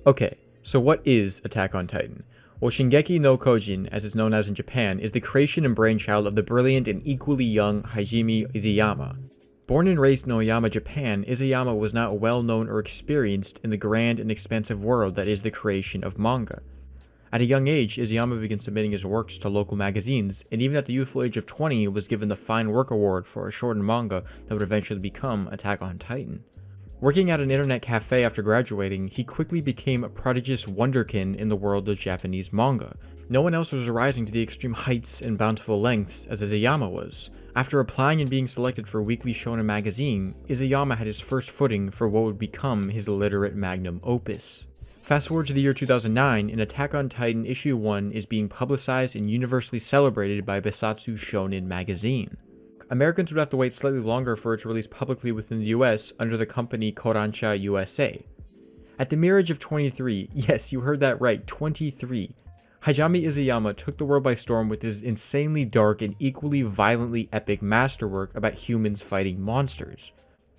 Okay, so what is Attack on Titan? Well, Shingeki no Kyojin, as it's known as in Japan, is the creation and brainchild of the brilliant and equally young Hajime Isayama. Born and raised in Oyama, Japan, Isayama was not well known or experienced in the grand and expansive world that is the creation of manga. At a young age, Isayama began submitting his works to local magazines, and even at the youthful age of 20 was given the Fine Work Award for a shortened manga that would eventually become Attack on Titan. Working at an internet cafe after graduating, he quickly became a prodigious wonderkin in the world of Japanese manga. No one else was rising to the extreme heights and bountiful lengths as Isayama was. After applying and being selected for Weekly Shonen magazine, Isayama had his first footing for what would become his literate magnum opus. Fast forward to the year 2009, and Attack on Titan issue 1 is being publicized and universally celebrated by Besatsu Shonen magazine. Americans would have to wait slightly longer for its release publicly within the US under the company Kodansha USA. At the mere age of 23, yes, you heard that right, 23, Hajime Isayama took the world by storm with his insanely dark and equally violently epic masterwork about humans fighting monsters.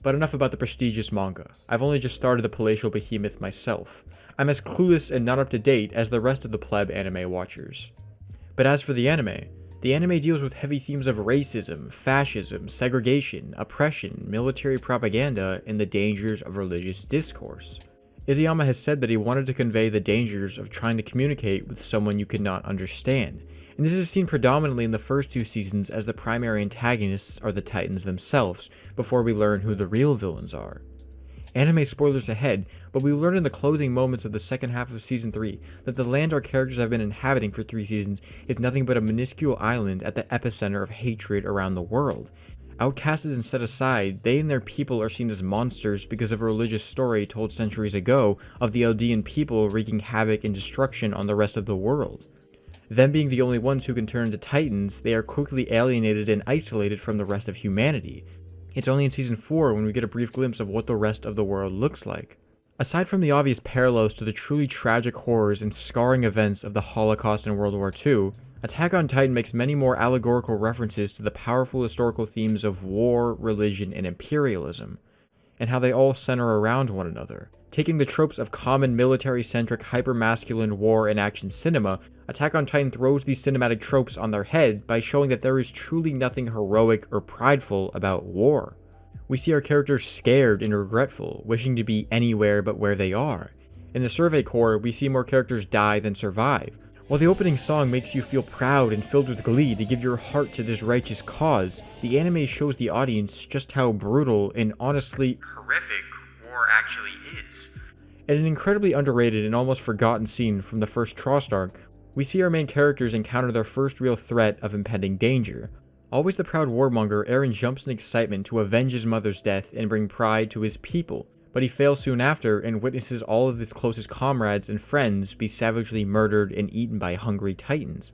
But enough about the prestigious manga. I've only just started the palatial behemoth myself. I'm as clueless and not up to date as the rest of the pleb anime watchers. But as for the anime deals with heavy themes of racism, fascism, segregation, oppression, military propaganda, and the dangers of religious discourse. Isayama has said that he wanted to convey the dangers of trying to communicate with someone you could not understand, and this is seen predominantly in the first 2 seasons as the primary antagonists are the Titans themselves, before we learn who the real villains are. Anime spoilers ahead, but we learn in the closing moments of the second half of Season 3 that the land our characters have been inhabiting for 3 seasons is nothing but a minuscule island at the epicenter of hatred around the world. Outcasted and set aside, they and their people are seen as monsters because of a religious story told centuries ago of the Eldian people wreaking havoc and destruction on the rest of the world. Them being the only ones who can turn into Titans, they are quickly alienated and isolated from the rest of humanity. It's only in Season 4 when we get a brief glimpse of what the rest of the world looks like. Aside from the obvious parallels to the truly tragic horrors and scarring events of the Holocaust and World War II, Attack on Titan makes many more allegorical references to the powerful historical themes of war, religion, and imperialism, and how they all center around one another. Taking the tropes of common military-centric hyper-masculine war and action cinema, Attack on Titan throws these cinematic tropes on their head by showing that there is truly nothing heroic or prideful about war. We see our characters scared and regretful, wishing to be anywhere but where they are. In the Survey Corps, we see more characters die than survive. While the opening song makes you feel proud and filled with glee to give your heart to this righteous cause, the anime shows the audience just how brutal and honestly horrific war actually is. In an incredibly underrated and almost forgotten scene from the first Trost arc, we see our main characters encounter their first real threat of impending danger. Always the proud warmonger, Eren jumps in excitement to avenge his mother's death and bring pride to his people, but he fails soon after and witnesses all of his closest comrades and friends be savagely murdered and eaten by hungry titans.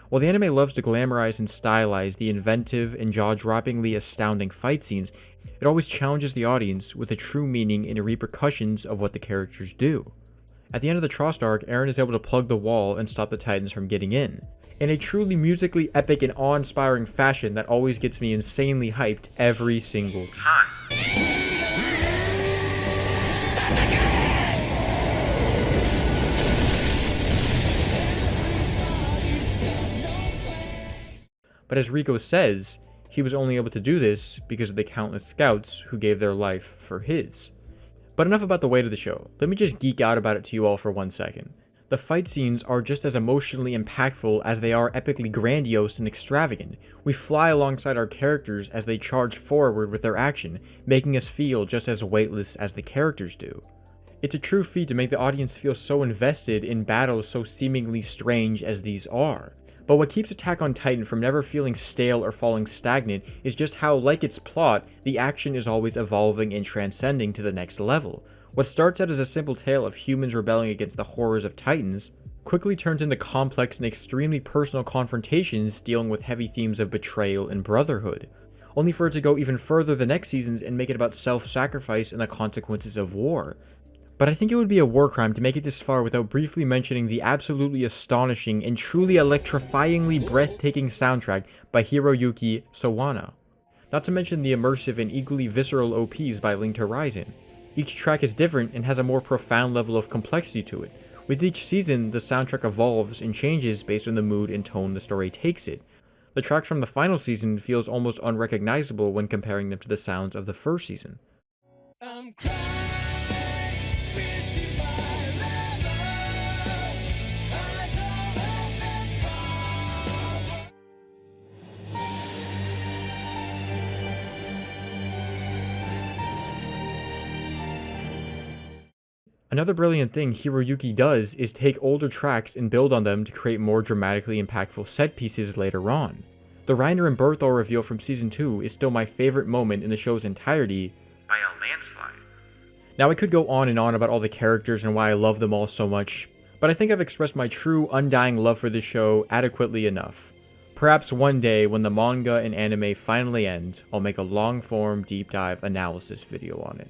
While the anime loves to glamorize and stylize the inventive and jaw-droppingly astounding fight scenes, it always challenges the audience with the true meaning and repercussions of what the characters do. At the end of the Trost arc, Eren is able to plug the wall and stop the Titans from getting in a truly musically epic and awe-inspiring fashion that always gets me insanely hyped every single time. But as Rico says, he was only able to do this because of the countless scouts who gave their life for his. But enough about the weight of the show, let me just geek out about it to you all for 1 second. The fight scenes are just as emotionally impactful as they are epically grandiose and extravagant. We fly alongside our characters as they charge forward with their action, making us feel just as weightless as the characters do. It's a true feat to make the audience feel so invested in battles so seemingly strange as these are. But what keeps Attack on Titan from never feeling stale or falling stagnant is just how, like its plot, the action is always evolving and transcending to the next level. What starts out as a simple tale of humans rebelling against the horrors of Titans quickly turns into complex and extremely personal confrontations dealing with heavy themes of betrayal and brotherhood, only for it to go even further the next seasons and make it about self-sacrifice and the consequences of war. But I think it would be a war crime to make it this far without briefly mentioning the absolutely astonishing and truly electrifyingly breathtaking soundtrack by Hiroyuki Sawano. Not to mention the immersive and equally visceral OPs by Linked Horizon. Each track is different and has a more profound level of complexity to it. With each season, the soundtrack evolves and changes based on the mood and tone the story takes it. The tracks from the final season feels almost unrecognizable when comparing them to the sounds of the first season. I'm crying, missing my lover. I don't have that power. Another brilliant thing Hiroyuki does is take older tracks and build on them to create more dramatically impactful set pieces later on. The Reiner and Berthor reveal from Season 2 is still my favorite moment in the show's entirety by a landslide. Now I could go on and on about all the characters and why I love them all so much, but I think I've expressed my true, undying love for this show adequately enough. Perhaps one day, when the manga and anime finally end, I'll make a long-form, deep dive analysis video on it.